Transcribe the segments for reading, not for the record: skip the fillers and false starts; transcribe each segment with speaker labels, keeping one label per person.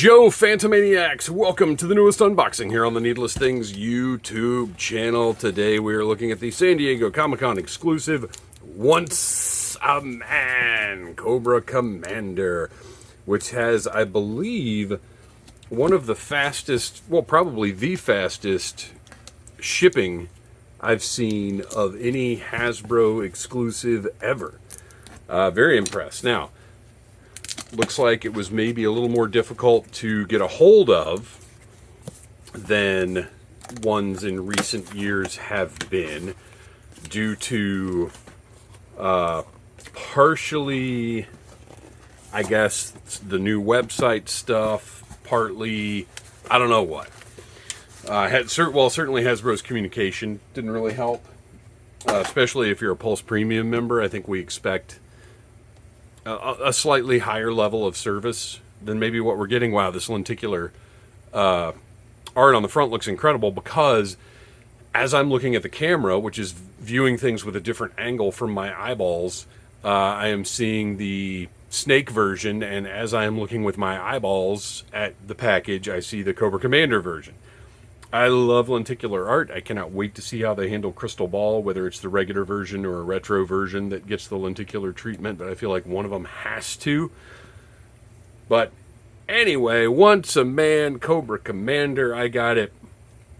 Speaker 1: Joe Phantomaniacs, welcome to the newest unboxing here on the Needless Things YouTube channel. Today we are looking at the San Diego Comic-Con exclusive Once a Man Cobra Commander, which has, I believe, one of the fastest, well, probably the fastest shipping I've seen of any Hasbro exclusive ever. Very impressed. Now, looks like it was maybe a little more difficult to get a hold of than ones in recent years have been, due to partially, I guess, the new website stuff, partly, I don't know what. Certainly Hasbro's communication didn't really help, especially if you're a Pulse Premium member. I think we expect a slightly higher level of service than maybe what we're getting. Wow, this lenticular art on the front looks incredible, because as I'm looking at the camera, which is viewing things with a different angle from my eyeballs, I am seeing the Snake version, and as I am looking with my eyeballs at the package, I see the Cobra Commander version. I love lenticular art. I cannot wait to see how they handle Crystal Ball, whether it's the regular version or a retro version that gets the lenticular treatment, but I feel like one of them has to. But anyway, Once a Man Cobra Commander, I got it.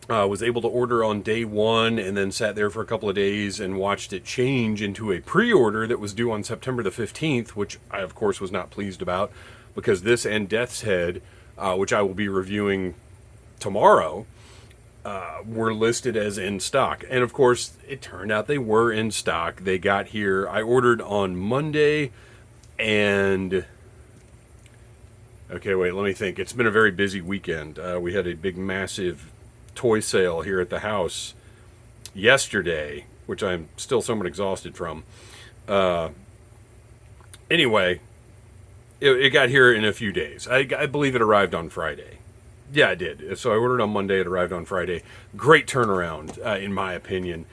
Speaker 1: Was able to order on day one and then sat there for a couple of days and watched it change into a pre-order that was due on September the 15th, which I, of course, was not pleased about, because this and Death's Head, which I will be reviewing tomorrow, were listed as in stock. And of course, it turned out they were in stock. They got here. I ordered on Monday, and okay, wait, let me think. It's been a very busy weekend. We had a big, massive toy sale here at the house yesterday, which I'm still somewhat exhausted from. Anyway, it got here in a few days. I believe it arrived on Friday. Yeah, I did. So I ordered on Monday. It arrived on Friday. Great turnaround, in my opinion.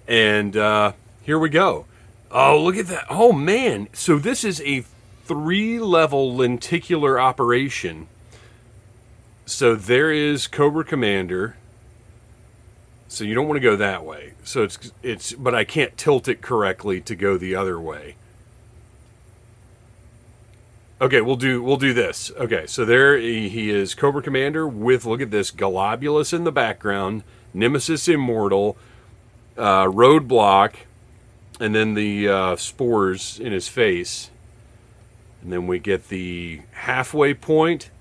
Speaker 1: And here we go. Oh, look at that. Oh, man. So this is a 3-level lenticular operation. So there is Cobra Commander. So you don't want to go that way. So it's, but I can't tilt it correctly to go the other way. Okay, we'll do this. Okay, so there he is, Cobra Commander with, look at this, Globulus in the background, Nemesis Immortal, Roadblock, and then the spores in his face. And then we get the halfway point,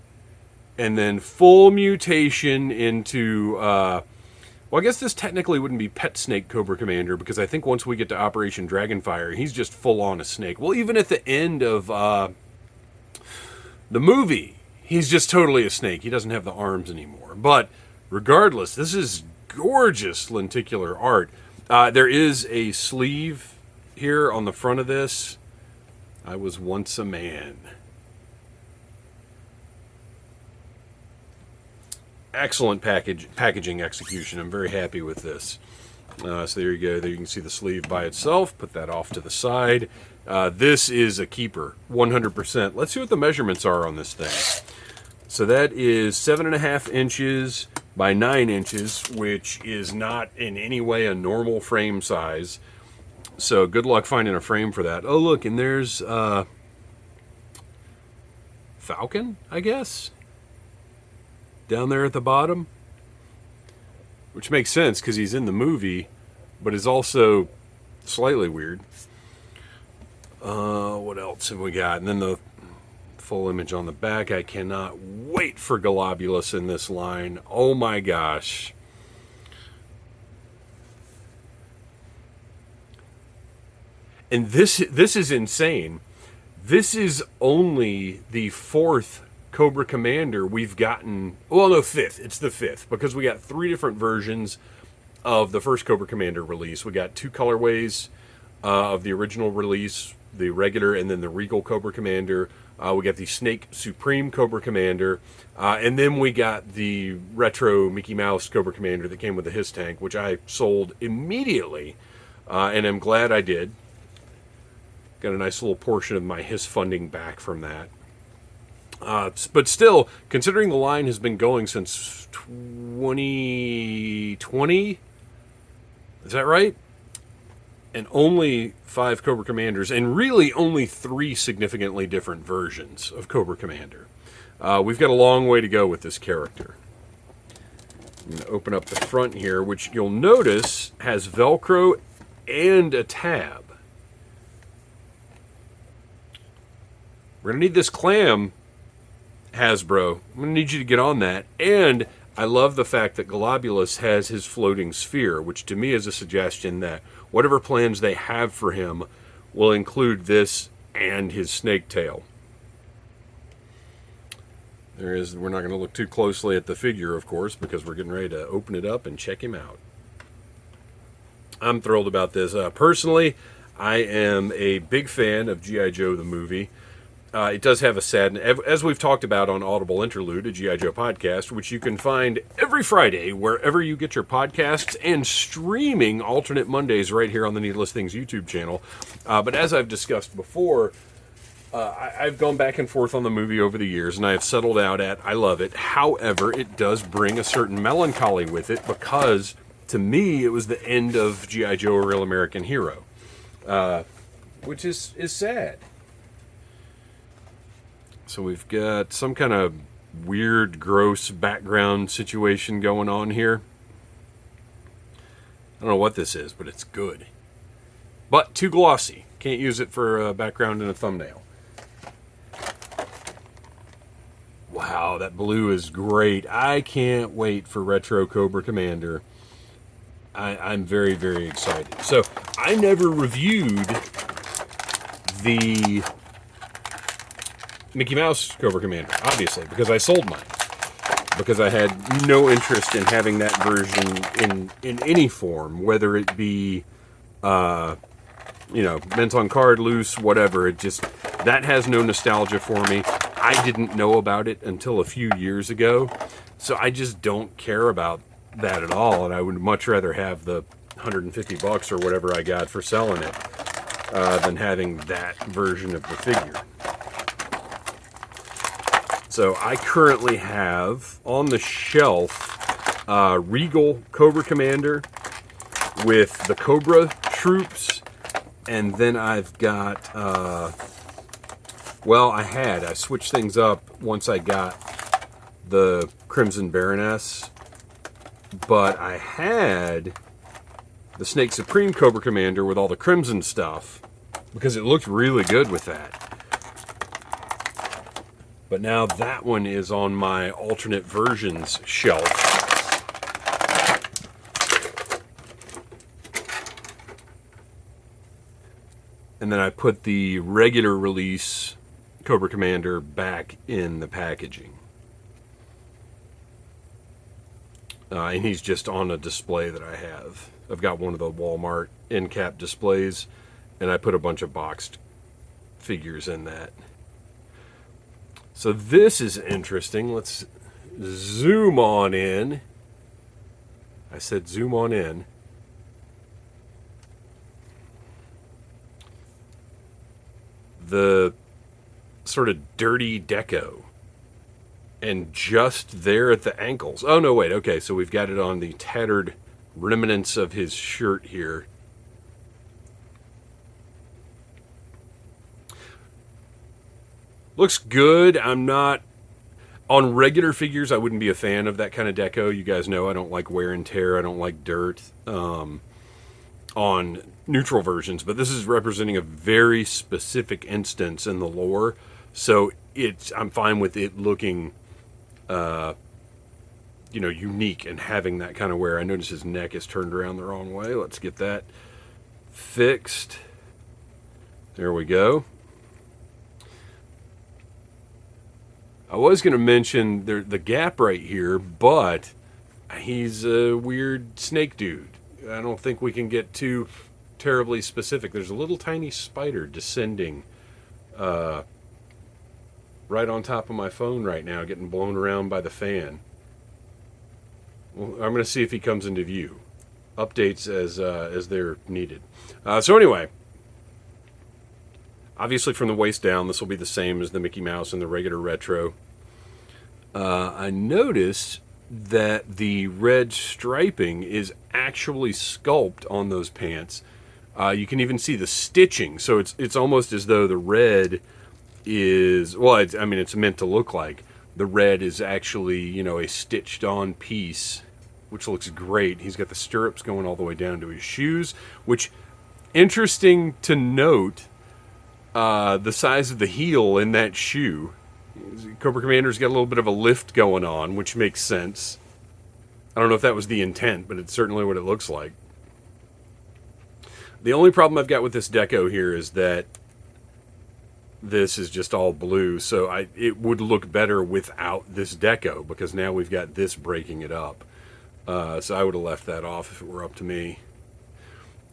Speaker 1: and then full mutation into, well, I guess this technically wouldn't be Pet Snake Cobra Commander, because I think once we get to Operation Dragonfire, he's just full on a snake. Well, even at the end of the movie, he's just totally a snake. He doesn't have the arms anymore. But regardless, this is gorgeous lenticular art. There is a sleeve here on the front of this. I was once a man. Excellent packaging execution. I'm very happy with this. So there you go. There you can see the sleeve by itself. Put that off to the side. This is a keeper, 100%. Let's see what the measurements are on this thing. So that is 7.5 inches by 9 inches, which is not in any way a normal frame size. So good luck finding a frame for that. Oh, look, and there's Falcon, I guess, down there at the bottom, which makes sense because he's in the movie, but is also slightly weird. What else have we got? And then the full image on the back. I cannot wait for Globulus in this line. Oh my gosh. And this is insane. This is only the 4th Cobra Commander we've gotten. Well, no, 5th. It's the 5th, because we got 3 different versions of the first Cobra Commander release. We got 2 colorways of the original release, the regular and then the Regal Cobra Commander. We got the Snake Supreme Cobra Commander, and then we got the retro Mickey Mouse Cobra Commander that came with the Hiss tank, which I sold immediately, and I'm glad I did. Got a nice little portion of my Hiss funding back from that. But still, considering the line has been going since 2020, is that right? And only 5 Cobra Commanders, and really only 3 significantly different versions of Cobra Commander. We've got a long way to go with this character. I'm going to open up the front here, which you'll notice has Velcro and a tab. We're going to need this clam, Hasbro. I'm going to need you to get on that. And I love the fact that Globulus has his floating sphere, which to me is a suggestion that whatever plans they have for him will include this and his snake tail. We're not going to look too closely at the figure, of course, because we're getting ready to open it up and check him out. I'm thrilled about this. Personally, I am a big fan of G.I. Joe the movie. It does have a sad, as we've talked about on Audible Interlude, a G.I. Joe podcast, which you can find every Friday wherever you get your podcasts, and streaming alternate Mondays right here on the Needless Things YouTube channel. But as I've discussed before, I've gone back and forth on the movie over the years, and I have settled out at I love it. However, it does bring a certain melancholy with it because, to me, it was the end of G.I. Joe, A Real American Hero, which is sad. So we've got some kind of weird, gross background situation going on here. I don't know what this is, but it's good. But too glossy. Can't use it for a background in a thumbnail. Wow, that blue is great. I can't wait for Retro Cobra Commander. I'm very, very excited. So, I never reviewed the Mickey Mouse Cobra Commander, obviously, because I sold mine. Because I had no interest in having that version in any form, whether it be, mint on card, loose, whatever. That has no nostalgia for me. I didn't know about it until a few years ago, so I just don't care about that at all, and I would much rather have the $150 or whatever I got for selling it than having that version of the figure. So I currently have on the shelf Regal Cobra Commander with the Cobra troops, and then I've got I switched things up once I got the Crimson Baroness, but I had the Snake Supreme Cobra Commander with all the Crimson stuff because it looked really good with that. But now that one is on my alternate versions shelf. And then I put the regular release Cobra Commander back in the packaging. And he's just on a display that I have. I've got one of the Walmart end cap displays, and I put a bunch of boxed figures in that. So this is interesting. Let's zoom on in. I said zoom on in. The sort of dirty deco. And just there at the ankles. Oh, no, wait. Okay, so we've got it on the tattered remnants of his shirt here. Looks good. I'm not... On regular figures, I wouldn't be a fan of that kind of deco. You guys know I don't like wear and tear. I don't like dirt on neutral versions. But this is representing a very specific instance in the lore. So I'm fine with it looking... unique and having that kind of wear. I notice his neck is turned around the wrong way. Let's get that fixed. There we go. I was going to mention the gap right here, but he's a weird snake dude. I don't think we can get too terribly specific. There's a little tiny spider descending right on top of my phone right now, getting blown around by the fan. Well, I'm going to see if he comes into view. Updates as they're needed. So anyway, Obviously, from the waist down, this will be the same as the Mickey Mouse and the regular retro. I noticed that the red striping is actually sculpted on those pants. You can even see the stitching, so it's almost as though the red is, well, it's meant to look like the red is actually, a stitched on piece, which looks great. He's got the stirrups going all the way down to his shoes, which, interesting to note, the size of the heel in that shoe. Cobra Commander's got a little bit of a lift going on, which makes sense. I don't know if that was the intent, but it's certainly what it looks like. The only problem I've got with this deco here is that this is just all blue, so it would look better without this deco, because now we've got this breaking it up. So I would have left that off if it were up to me.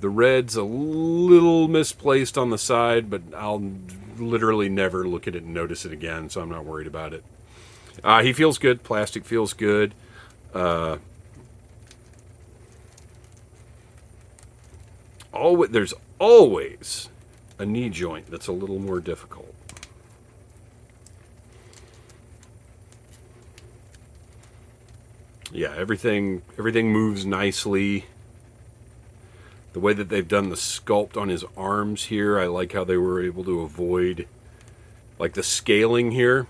Speaker 1: The red's a little misplaced on the side, but I'll literally never look at it and notice it again, so I'm not worried about it. He feels good. Plastic feels good. There's always a knee joint that's a little more difficult. Yeah, everything moves nicely. The way that they've done the sculpt on his arms here, I like how they were able to avoid like the scaling here.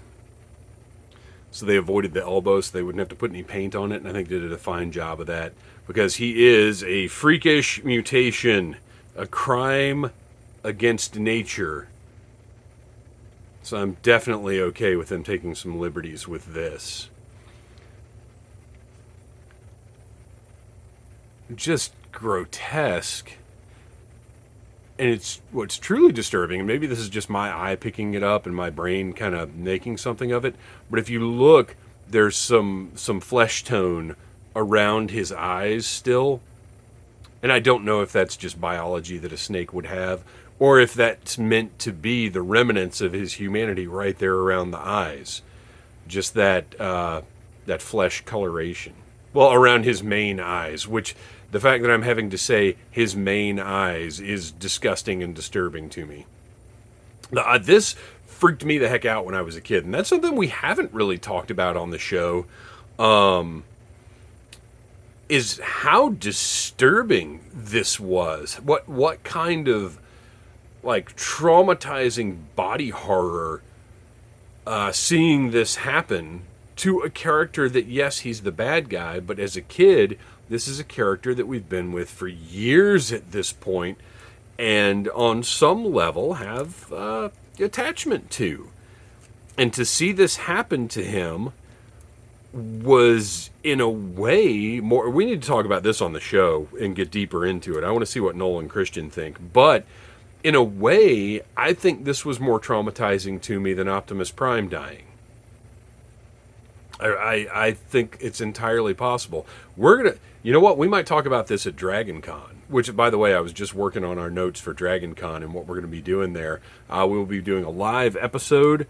Speaker 1: So they avoided the elbow so they wouldn't have to put any paint on it, and I think they did a fine job of that, because he is a freakish mutation, a crime against nature. So I'm definitely okay with them taking some liberties with this. Just grotesque. And it's what's truly disturbing, and maybe this is just my eye picking it up and my brain kind of making something of it, but if you look, there's some flesh tone around his eyes still. And I don't know if that's just biology that a snake would have, or if that's meant to be the remnants of his humanity right there around the eyes. Just that flesh coloration. Well, around his main eyes, which the fact that I'm having to say his main eyes is disgusting and disturbing to me. This freaked me the heck out when I was a kid, and that's something we haven't really talked about on the show, is how disturbing this was. What kind of like traumatizing body horror seeing this happen to a character that, yes, he's the bad guy, but as a kid, this is a character that we've been with for years at this point, and on some level have attachment to. And to see this happen to him was, in a way, more... We need to talk about this on the show and get deeper into it. I want to see what Noel and Christian think. But, in a way, I think this was more traumatizing to me than Optimus Prime dying. I think it's entirely possible. We're going to... You know what? We might talk about this at Dragon Con, which, by the way, I was just working on our notes for Dragon Con and what we're going to be doing there. We will be doing a live episode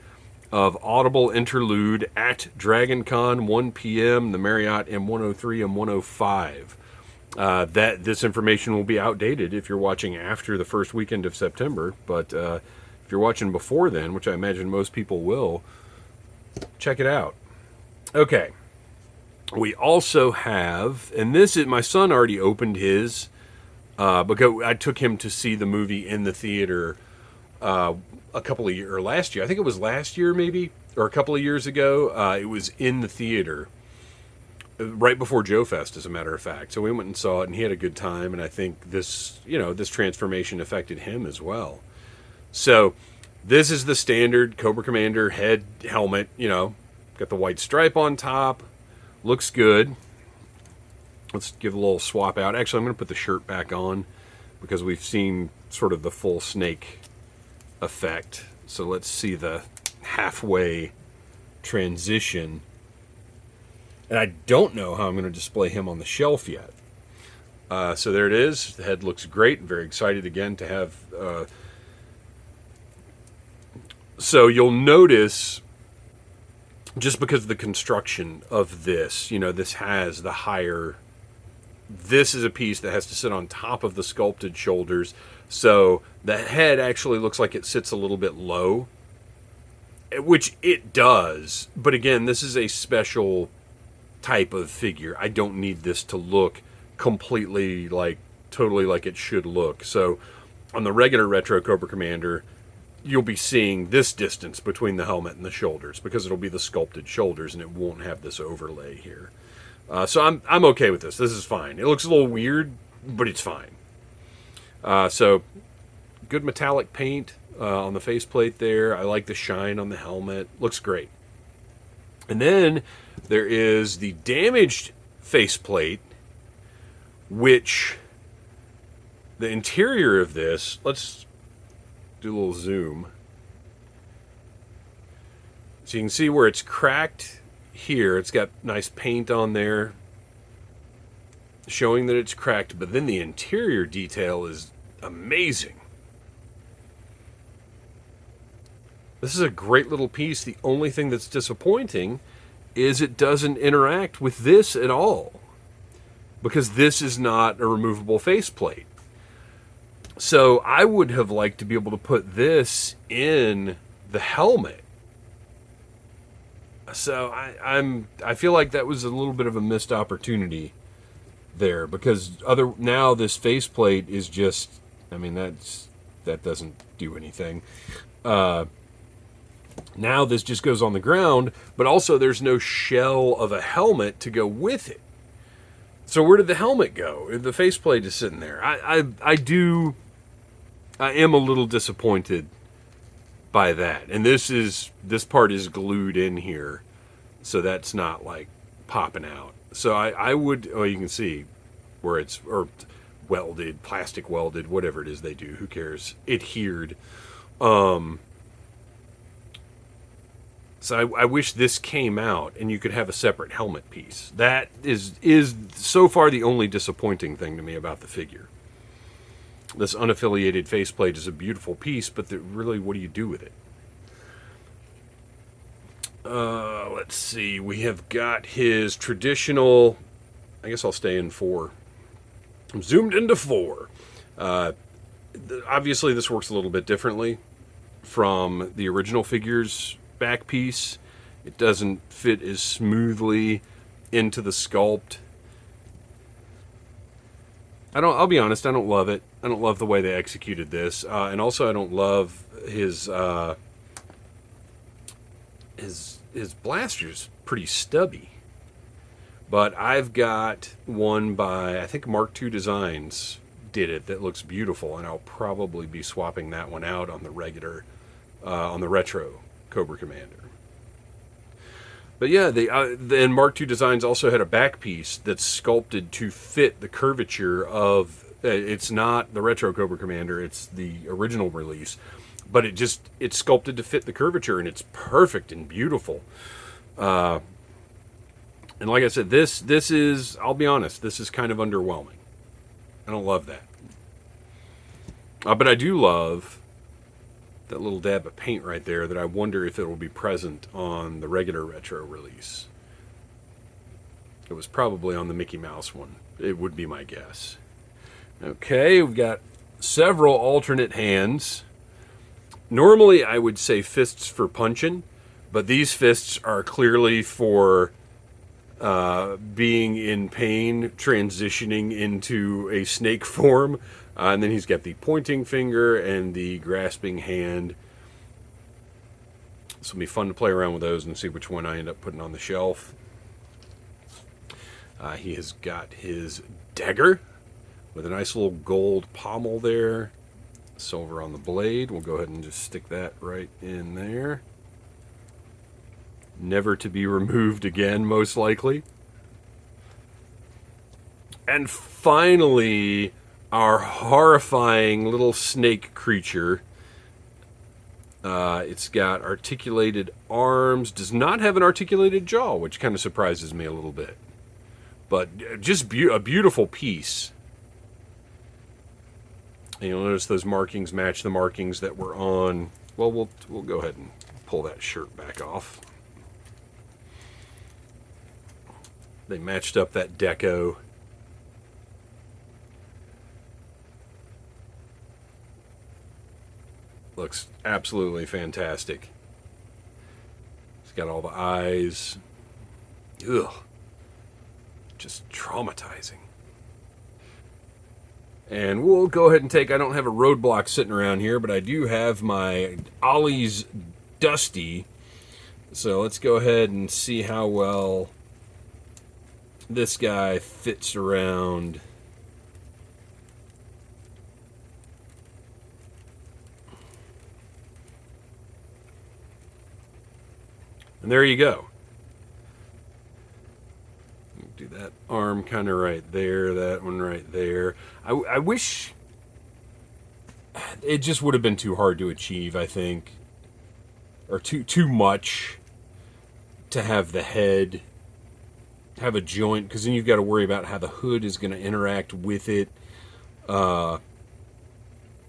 Speaker 1: of Audible Interlude at Dragon Con, 1 p.m., the Marriott M103 and 105. This information will be outdated if you're watching after the first weekend of September, but if you're watching before then, which I imagine most people will, check it out. Okay. We also have, and this is, my son already opened his, because I took him to see the movie in the theater a couple of years, or last year. I think it was last year maybe, or a couple of years ago. It was in the theater, right before Joe Fest, as a matter of fact. So we went and saw it, and he had a good time, and I think this transformation affected him as well. So this is the standard Cobra Commander head helmet, got the white stripe on top. Looks good. Let's give a little swap out. Actually, I'm going to put the shirt back on because we've seen sort of the full snake effect. So let's see the halfway transition. And I don't know how I'm going to display him on the shelf yet. So there it is. The head looks great. I'm very excited again to have... So you'll notice... Just because of the construction of this, this has the higher this is a piece that has to sit on top of the sculpted shoulders. So the head actually looks like it sits a little bit low, which it does. But again, this is a special type of figure. I don't need this to look completely like, totally like it should look. So on the regular Retro Cobra Commander, you'll be seeing this distance between the helmet and the shoulders because it'll be the sculpted shoulders and it won't have this overlay here. So I'm okay with this. This is fine. It looks a little weird, but it's fine. So good metallic paint on the faceplate there. I like the shine on the helmet. Looks great. And then there is the damaged faceplate, which the interior of this, let's do a little zoom. So you can see where it's cracked here. It's got nice paint on there showing that it's cracked, but then the interior detail is amazing. This is a great little piece. The only thing that's disappointing is it doesn't interact with this at all, because this is not a removable faceplate. So I would have liked to be able to put this in the helmet. So I feel like that was a little bit of a missed opportunity there, because now this faceplate is just, I mean, that doesn't do anything. Now this just goes on the ground, but also there's no shell of a helmet to go with it. So where did the helmet go? The faceplate is sitting there. I am a little disappointed by that. And this part is glued in here, so that's not like popping out. So I would, oh, you can see where it's, or welded, plastic welded, whatever it is they do, who cares, adhered. So I wish this came out and you could have a separate helmet piece. That is so far the only disappointing thing to me about the figure. This unaffiliated faceplate is a beautiful piece, but really, what do you do with it? Let's see. We have got his traditional, I guess I'll stay in 4. I'm zoomed into 4. Obviously, this works a little bit differently from the original figure's back piece. It doesn't fit as smoothly into the sculpt. I'll be honest, I don't love it. I don't love the way they executed this. And also I don't love his blaster's pretty stubby. But I've got one by, I think Mark II Designs did it, that looks beautiful, and I'll probably be swapping that one out on the regular, on the Retro Cobra Commander. But yeah, then Mark II Designs also had a back piece that's sculpted to fit the curvature of, it's not the Retro Cobra Commander, it's the original release, but it's sculpted to fit the curvature, and it's perfect and beautiful. And like I said, this is, I'll be honest, this is kind of underwhelming. I don't love that. But I do love that little dab of paint right there that I wonder if it will be present on the regular Retro release. It was probably on the Mickey Mouse one. It would be my guess. Okay, we've got several alternate hands. Normally I would say fists for punching, but these fists are clearly for being in pain, transitioning into a snake form. And then he's got the pointing finger and the grasping hand. This will be fun to play around with those and see which one I end up putting on the shelf. He has got his dagger with a nice little gold pommel there. Silver on the blade. We'll go ahead and just stick that right in there. Never to be removed again, most likely. And finally, our horrifying little snake creature. It's got articulated arms, does not have an articulated jaw, which kind of surprises me a little bit. But just a beautiful piece. And you'll notice those markings match the markings that were on. Well, we'll go ahead and pull that shirt back off. They matched up that deco. Looks absolutely fantastic. It's got all the eyes. Ugh. Just traumatizing. And we'll go ahead and take, I don't have a roadblock sitting around here, but I do have my Ollie's Dusty. So let's go ahead and see how well this guy fits around. And there you go. Do that arm kind of right there, that one right there. I wish it just would have been too hard to achieve, I think. Or too much to have the head have a joint, because then you've got to worry about how the hood is going to interact with it. No,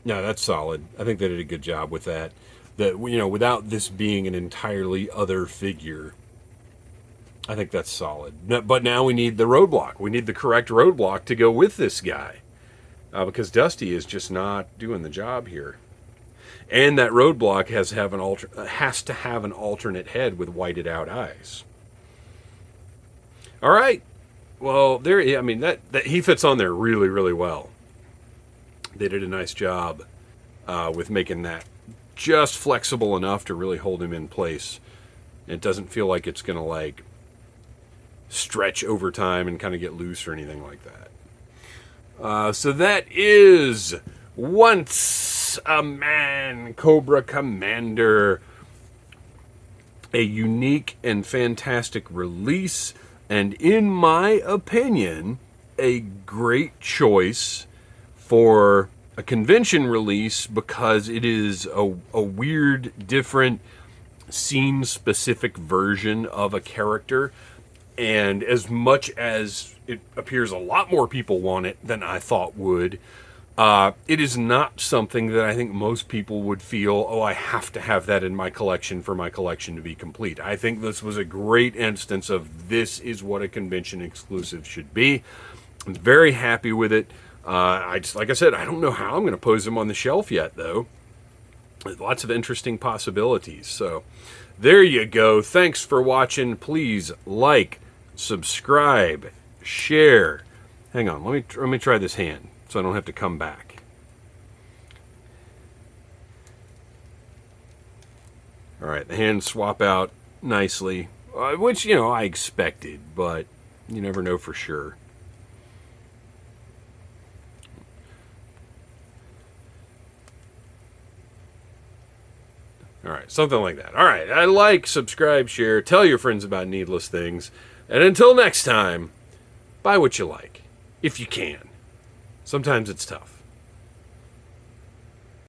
Speaker 1: that's solid. I think they did a good job with that. That, you know, without this being an entirely other figure, I think that's solid. But now we need the roadblock. We need the correct roadblock to go with this guy, because Dusty is just not doing the job here. And that roadblock has to have an alternate head with whited out eyes. All right. Well, there. I mean, that he fits on there really, really well. They did a nice job with making that just flexible enough to really hold him in place. It doesn't feel like it's going to like stretch over time and kind of get loose or anything like that. So that is Once a Man Cobra Commander. A unique and fantastic release, and in my opinion, a great choice for a convention release, because it is a weird, different, scene-specific version of a character. And as much as it appears a lot more people want it than I thought would, it is not something that I think most people would feel, oh, I have to have that in my collection for my collection to be complete. I think this was a great instance of this is what a convention exclusive should be. I'm very happy with it. Like I said, I don't know how I'm going to pose them on the shelf yet, though. There's lots of interesting possibilities. So there you go. Thanks for watching. Please like, subscribe, share. Hang on, let me try this hand so I don't have to come back. All right, the hands swap out nicely, which, you know, I expected, but you never know for sure. All right, something like that. All right, I like, subscribe, share, tell your friends about Needless Things. And until next time, buy what you like, if you can. Sometimes it's tough.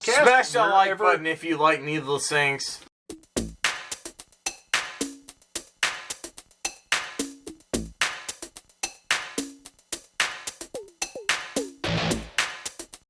Speaker 2: Smash that like button if you like Needless Things.